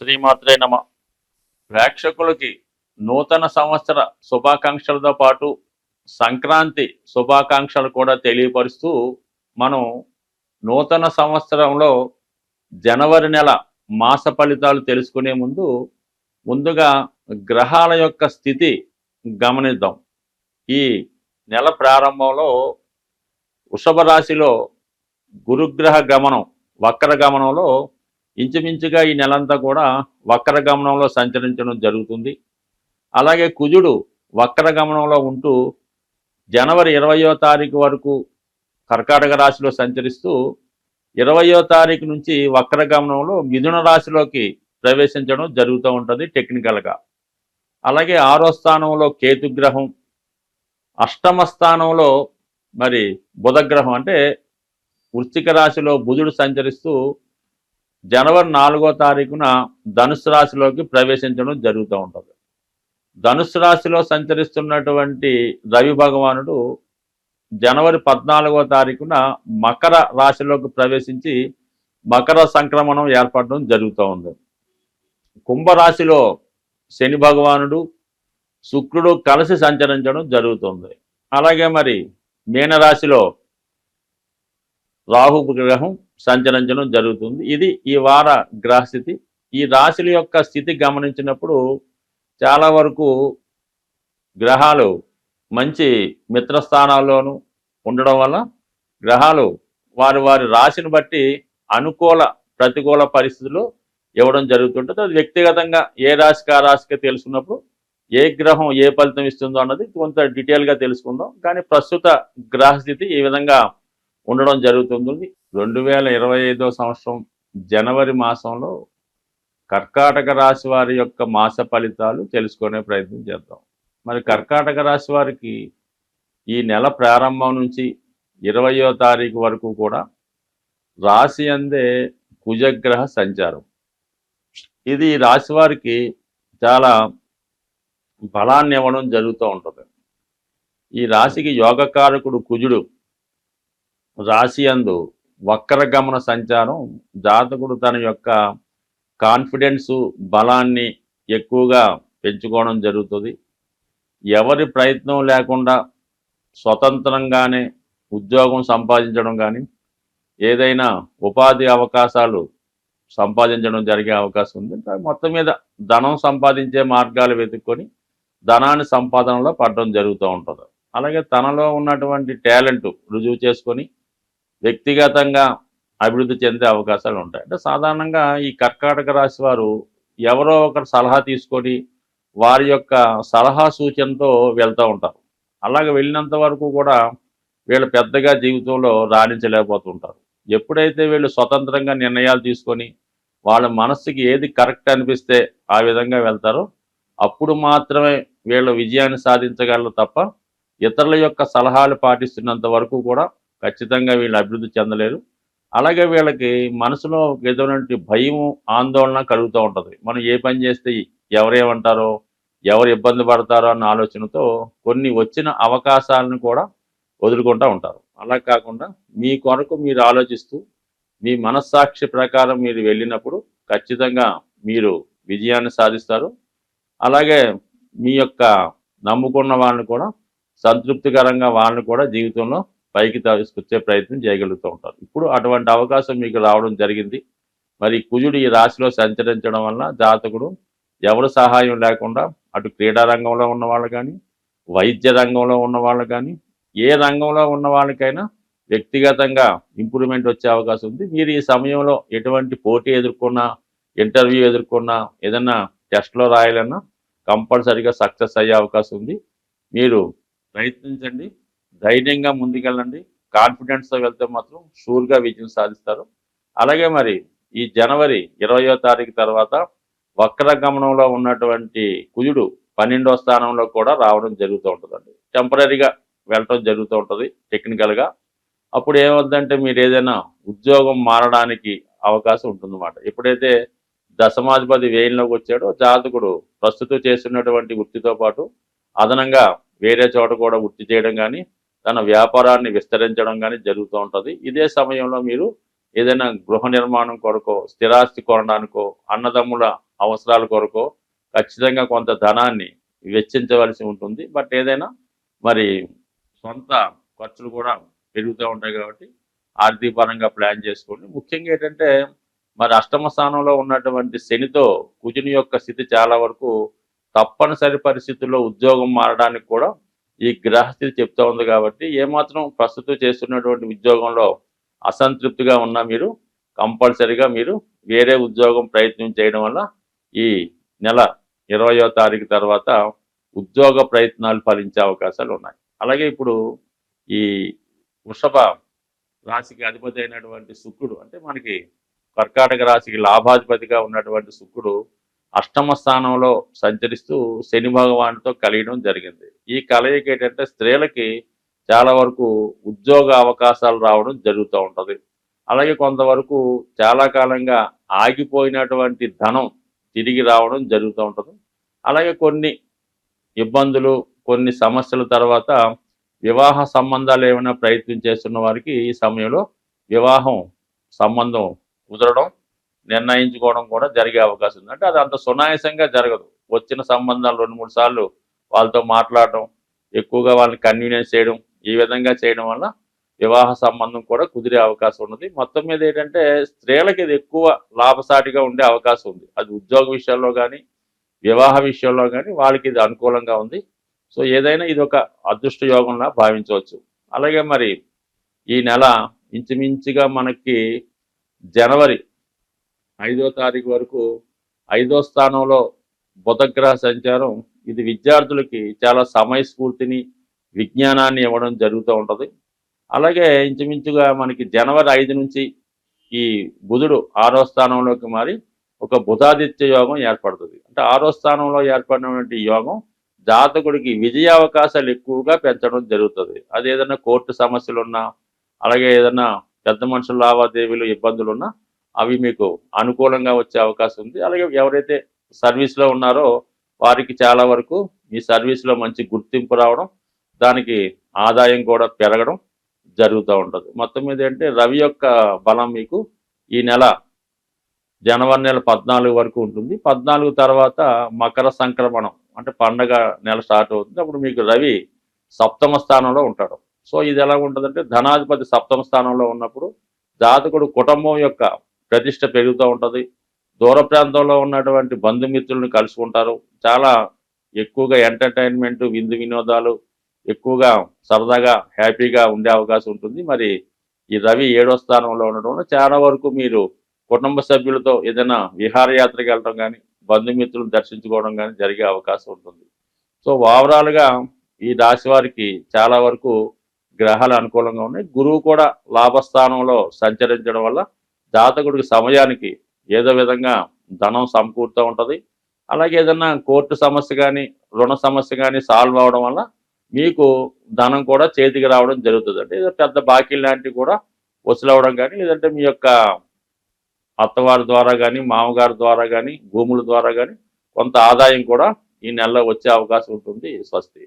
శ్రీమాత్రే నమ. ప్రేక్షకులకి నూతన సంవత్సర శుభాకాంక్షలతో పాటు సంక్రాంతి శుభాకాంక్షలు కూడా తెలియపరుస్తూ మనం నూతన సంవత్సరంలో జనవరి నెల మాస ఫలితాలు తెలుసుకునే ముందుగా గ్రహాల యొక్క స్థితి గమనిద్దాం. ఈ నెల ప్రారంభంలో వృషభ రాశిలో గురుగ్రహ గమనం వక్ర గమనంలో ఇంచుమించుగా ఈ నెలంతా కూడా వక్ర గమనంలో సంచరించడం జరుగుతుంది. అలాగే కుజుడు వక్ర గమనంలో ఉంటూ జనవరి 20వ తారీఖు వరకు కర్కాటక రాశిలో సంచరిస్తూ 20వ తారీఖు నుంచి వక్ర గమనంలో మిథున రాశిలోకి ప్రవేశించడం జరుగుతూ ఉంటుంది టెక్నికల్గా. అలాగే 6వ స్థానంలో కేతుగ్రహం, అష్టమ స్థానంలో మరి బుధగ్రహం అంటే వృశ్చిక రాశిలో బుధుడు సంచరిస్తూ జనవరి 4వ తారీఖున ధనుసు రాశిలోకి ప్రవేశించడం జరుగుతూ ఉంటుంది. ధనుసు రాశిలో సంచరిస్తున్నటువంటి రవి భగవానుడు జనవరి 14వ తారీఖున మకర రాశిలోకి ప్రవేశించి మకర సంక్రమణం ఏర్పడడం జరుగుతూ ఉంది. కుంభరాశిలో శని భగవానుడు శుక్రుడు కలిసి సంచరించడం జరుగుతుంది. అలాగే మరి మీనరాశిలో రాహు గ్రహం సంచరించడం జరుగుతుంది. ఇది ఈ వార గ్రహస్థితి. ఈ రాశుల యొక్క స్థితి గమనించినప్పుడు చాలా వరకు గ్రహాలు మంచి మిత్రస్థానాల్లోనూ ఉండడం వల్ల గ్రహాలు వారి వారి రాశిని బట్టి అనుకూల ప్రతికూల పరిస్థితులు ఇవ్వడం జరుగుతుంటుంది. అది వ్యక్తిగతంగా ఏ రాశికి ఆ రాశికి తెలుసుకున్నప్పుడు ఏ గ్రహం ఏ ఫలితం ఇస్తుందో అన్నది కొంత డీటెయిల్గా తెలుసుకుందాం. కానీ ప్రస్తుత గ్రహస్థితి ఈ విధంగా ఉండడం జరుగుతుంది. 2025వ సంవత్సరం జనవరి మాసంలో కర్కాటక రాశి వారి యొక్క మాస ఫలితాలు తెలుసుకునే ప్రయత్నం చేద్దాం. మరి కర్కాటక రాశి వారికి ఈ నెల ప్రారంభం నుంచి 20వ తారీఖు వరకు కూడా రాశి అందే కుజగ్రహ సంచారం. ఇది రాశి వారికి చాలా బలాన్ని ఇవ్వడం జరుగుతూ ఉంటుంది. ఈ రాశికి యోగకారకుడు కుజుడు రాశి అందు వక్రగమన సంచారం జాతకుడు తన యొక్క కాన్ఫిడెన్సు బలాన్ని ఎక్కువగా పెంచుకోవడం జరుగుతుంది. ఎవరి ప్రయత్నం లేకుండా స్వతంత్రంగానే ఉద్యోగం సంపాదించడం కానీ ఏదైనా ఉపాధి అవకాశాలు సంపాదించడం జరిగే అవకాశం ఉంది. మొత్తం మీద ధనం సంపాదించే మార్గాలు వెతుక్కొని ధనాన్ని సంపాదనలో పడడం జరుగుతూ ఉంటుంది. అలాగే తనలో ఉన్నటువంటి టాలెంట్ రుజువు చేసుకొని వ్యక్తిగతంగా అభివృద్ధి చెందే అవకాశాలు ఉంటాయి. అంటే సాధారణంగా ఈ కర్కాటక రాశి వారు ఎవరో ఒకరు సలహా తీసుకొని వారి యొక్క సలహా సూచనతో వెళ్తూ ఉంటారు. అలాగే వెళ్ళినంత వరకు కూడా వీళ్ళు పెద్దగా జీవితంలో రాణించలేకపోతుంటారు. ఎప్పుడైతే వీళ్ళు స్వతంత్రంగా నిర్ణయాలు తీసుకొని వాళ్ళ మనస్సుకి ఏది కరెక్ట్ అనిపిస్తే ఆ విధంగా వెళ్తారో అప్పుడు మాత్రమే వీళ్ళ విజయాన్ని సాధించగలరు తప్ప ఇతరుల యొక్క సలహాలు పాటిస్తున్నంత వరకు కూడా ఖచ్చితంగా వీళ్ళు అభివృద్ధి చెందలేరు. అలాగే వీళ్ళకి మనసులో ఎటువంటి భయం ఆందోళన కలుగుతూ ఉంటుంది. మనం ఏ పని చేస్తే ఎవరేమంటారో ఎవరు ఇబ్బంది పడతారో అన్న ఆలోచనతో కొన్ని వచ్చిన అవకాశాలను కూడా వదులుకుంటూ ఉంటారు. అలా కాకుండా మీ కొరకు మీరు ఆలోచిస్తూ మీ మనస్సాక్షి ప్రకారం మీరు వెళ్ళినప్పుడు ఖచ్చితంగా మీరు విజయాన్ని సాధిస్తారు. అలాగే మీ యొక్క నమ్ముకున్న వాళ్ళని కూడా సంతృప్తికరంగా వాళ్ళని కూడా జీవితంలో పైకి తీసుకొచ్చే ప్రయత్నం చేయగలుగుతూ ఉంటారు. ఇప్పుడు అటువంటి అవకాశం మీకు రావడం జరిగింది. మరి కుజుడు ఈ రాశిలో సంచరించడం వల్ల జాతకుడు ఎవరు సహాయం లేకుండా అటు క్రీడా రంగంలో ఉన్న వాళ్ళు కానీ వైద్య రంగంలో ఉన్న వాళ్ళు కానీ ఏ రంగంలో ఉన్న వాళ్ళకైనా వ్యక్తిగతంగా ఇంప్రూవ్మెంట్ వచ్చే అవకాశం ఉంది. మీరు ఈ సమయంలో ఎటువంటి పోటీ ఎదుర్కొన్నా ఇంటర్వ్యూ ఎదుర్కొన్నా ఏదన్నా టెస్ట్లో రాయాలన్నా కంపల్సరీగా సక్సెస్ అయ్యే అవకాశం ఉంది. మీరు ప్రయత్నించండి, ధైర్యంగా ముందుకెళ్ళండి, కాన్ఫిడెన్స్తో వెళ్తే మాత్రం షూర్గా విజయం సాధిస్తారు. అలాగే మరి ఈ జనవరి 20వ తారీఖు తర్వాత వక్ర గమనంలో ఉన్నటువంటి కుజుడు 12వ స్థానంలో కూడా రావడం జరుగుతూ ఉంటుందండి. టెంపరీగా వెళ్ళటం జరుగుతూ ఉంటుంది టెక్నికల్గా. అప్పుడు ఏమవుతుందంటే మీరు ఏదైనా ఉద్యోగం మారడానికి అవకాశం ఉంటుందన్నమాట. ఎప్పుడైతే దశమాధిపతి వ్యయంలోకి వచ్చాడో జాతకుడు ప్రస్తుతం చేస్తున్నటువంటి వృత్తితో పాటు అదనంగా వేరే చోట కూడా వృత్తి చేయడం కానీ తన వ్యాపారాన్ని విస్తరించడం కానీ జరుగుతూ ఉంటుంది. ఇదే సమయంలో మీరు ఏదైనా గృహ నిర్మాణం కొరకో స్థిరాస్తి కొనడానికో అన్నదమ్ముల అవసరాల కొరకో ఖచ్చితంగా కొంత ధనాన్ని వెచ్చించవలసి ఉంటుంది. బట్ ఏదైనా మరి సొంత ఖర్చులు కూడా పెరుగుతూ ఉంటాయి కాబట్టి ఆర్థిక పరంగా ప్లాన్ చేసుకోండి. ముఖ్యంగా ఏంటంటే మరి అష్టమ స్థానంలో ఉన్నటువంటి శనితో కుజుని యొక్క స్థితి చాలా వరకు తప్పనిసరి పరిస్థితుల్లో ఉద్యోగం మారడానికి కూడా ఈ గ్రహస్థితి చెప్తా ఉంది కాబట్టి ఏమాత్రం ప్రస్తుతం చేస్తున్నటువంటి ఉద్యోగంలో అసంతృప్తిగా ఉన్నా మీరు కంపల్సరిగా మీరు వేరే ఉద్యోగం ప్రయత్నం చేయడం వల్ల ఈ నెల 20వ తారీఖు తర్వాత ఉద్యోగ ప్రయత్నాలు ఫలించే అవకాశాలు ఉన్నాయి. అలాగే ఇప్పుడు ఈ వృషభ రాశికి అధిపతి అయినటువంటి శుక్రుడు అంటే మనకి కర్కాటక రాశికి లాభాధిపతిగా ఉన్నటువంటి శుక్రుడు అష్టమ స్థానంలో సంచరిస్తూ శని భగవానుడితో కలియడం జరిగింది. ఈ కలయిక ఏంటంటే స్త్రీలకి చాలా వరకు ఉద్యోగ అవకాశాలు రావడం జరుగుతూ ఉంటుంది. అలాగే కొంతవరకు చాలా కాలంగా ఆగిపోయినటువంటి ధనం తిరిగి రావడం జరుగుతూ ఉంటుంది. అలాగే కొన్ని ఇబ్బందులు కొన్ని సమస్యల తర్వాత వివాహ సంబంధాలు ఏమైనా ప్రయత్నం చేస్తున్న వారికి ఈ సమయంలో వివాహం సంబంధం కుదరడం నిర్ణయించుకోవడం కూడా జరిగే అవకాశం ఉంది. అంటే అది అంత సునాయాసంగా జరగదు. వచ్చిన సంబంధాలు 2-3 సార్లు వాళ్ళతో మాట్లాడడం, ఎక్కువగా వాళ్ళని కన్వీనియన్స్ చేయడం, ఈ విధంగా చేయడం వల్ల వివాహ సంబంధం కూడా కుదిరే అవకాశం ఉన్నది. మొత్తం మీద ఏంటంటే స్త్రీలకి ఇది ఎక్కువ లాభసాటిగా ఉండే అవకాశం ఉంది. అది ఉద్యోగ విషయాల్లో కానీ వివాహ విషయంలో కానీ వాళ్ళకి ఇది అనుకూలంగా ఉంది. సో ఏదైనా ఇది ఒక అదృష్ట యోగంలా భావించవచ్చు. అలాగే మరి ఈ నెల ఇంచుమించుగా మనకి జనవరి 5వ తారీఖు వరకు 5వ స్థానంలో బుధగ్రహ సంచారం ఇది విద్యార్థులకి చాలా సమయస్ఫూర్తిని విజ్ఞానాన్ని ఇవ్వడం జరుగుతూ ఉంటుంది. అలాగే ఇంచుమించుగా మనకి జనవరి 5 నుంచి ఈ బుధుడు 6వ స్థానంలోకి మారి ఒక బుధాదిత్య యోగం ఏర్పడుతుంది. అంటే 6వ స్థానంలో ఏర్పడినటువంటి యోగం జాతకుడికి విజయ అవకాశాలు ఎక్కువగా పెంచడం జరుగుతుంది. అది ఏదైనా కోర్టు సమస్యలు ఉన్నా అలాగే ఏదైనా పెద్ద మనుషుల లావాదేవీలు ఇబ్బందులు ఉన్నా అవి మీకు అనుకూలంగా వచ్చే అవకాశం ఉంది. అలాగే ఎవరైతే సర్వీస్లో ఉన్నారో వారికి చాలా వరకు మీ సర్వీస్లో మంచి గుర్తింపు రావడం, దానికి ఆదాయం కూడా పెరగడం జరుగుతూ ఉంటుంది. మొత్తం మీద అంటే రవి యొక్క బలం మీకు ఈ నెల జనవరి నెల 14 వరకు ఉంటుంది. 14 తర్వాత మకర సంక్రమణం అంటే పండగ నెల స్టార్ట్ అవుతుంది. అప్పుడు మీకు రవి సప్తమ స్థానంలో ఉంటాడు. సో ఇది ఎలా ఉంటుందంటే ధనాధిపతి సప్తమ స్థానంలో ఉన్నప్పుడు జాతకుడు కుటుంబం యొక్క ప్రతిష్ట పెరుగుతూ ఉంటుంది. దూర ప్రాంతంలో ఉన్నటువంటి బంధుమిత్రులను కలుసుకుంటారు. చాలా ఎక్కువగా ఎంటర్టైన్మెంట్ విందు వినోదాలు ఎక్కువగా సరదాగా హ్యాపీగా ఉండే అవకాశం ఉంటుంది. మరి ఈ రవి 7వ స్థానంలో ఉండడం వల్ల చాలా వరకు మీరు కుటుంబ సభ్యులతో ఏదైనా విహారయాత్రకి వెళ్ళడం కానీ బంధుమిత్రులను దర్శించుకోవడం కానీ జరిగే అవకాశం ఉంటుంది. సో ఓవరాల్గా ఈ రాశి వారికి చాలా వరకు గ్రహాలు అనుకూలంగా ఉన్నాయి. గురువు కూడా లాభస్థానంలో సంచరించడం వల్ల జాతకుడికి సమయానికి ఏదో విధంగా ధనం సమకూరుతూ ఉంటుంది. అలాగే ఏదన్నా కోర్టు సమస్య కానీ రుణ సమస్య కానీ సాల్వ్ అవడం వల్ల మీకు ధనం కూడా చేతికి రావడం జరుగుతుంది. అంటే ఏదో పెద్ద బాకీ లాంటివి కూడా వసూలవడం కానీ లేదంటే మీ యొక్క అత్తవారి ద్వారా కానీ మామగారి ద్వారా కానీ భూముల ద్వారా కానీ కొంత ఆదాయం కూడా ఈ నెలలో వచ్చే అవకాశం ఉంటుంది. స్వస్తి.